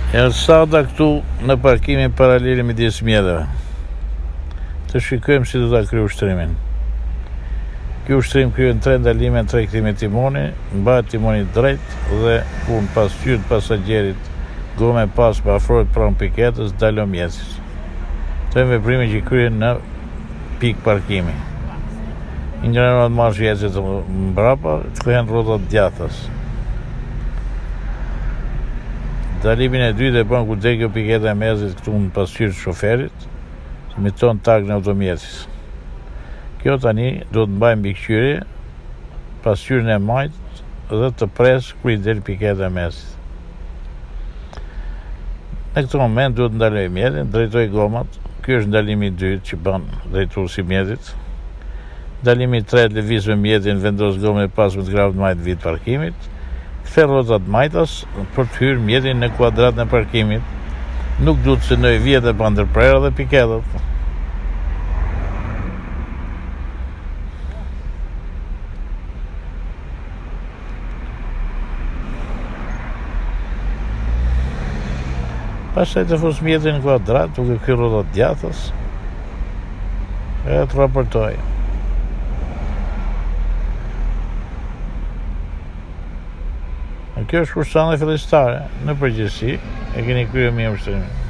Ersada këtu në parkimin paralel midis mjedheve. Të shikojmë si do ta kryejë ushtrimin. Ky ushtrim kryen 3 ndalime në trajtimin e timonit, mbahet timoni drejt dhe kur pasqyr pasagjerit gome pas afrohet pranë piketës, dalon mjedhës. Këto janë veprimet që kryen në pikë parkimi. Injonerat marrë mjedhët mbrapa, këto rrotat djathtas. Dalimin e dytë e bën kur del kjo piketa e mjedhës këtu në pasqyrë të shoferit, miton tag në automjedhës. Kjo tani do të mbajë mbikëqyrje, pasqyrën e majt dhe të pres kur i del piketa e mjedhës. Në këtë moment duhet të ndaloj mjedhin, drejtoj gomat. Ky është ndalimi i dytë që bën drejtuesi i mjedhit. Ndalimi i tretë lëviz me mjedhin, vendos gomën e pasme të gravë të majt vit parkimit. Kthe rrotat majtas për të hyrë mjedhin në kuadrat në parkimit. Nuk duhet të synoj vjet e pa ndërprerje dhe piketat. Pastaj të fus mjedhin në kuadrat, duke kryer rrotat djathtas, e të raportoj. Kjo është kursana fillestare, në përgjithësi, e keni kryer mirë ushtrimin.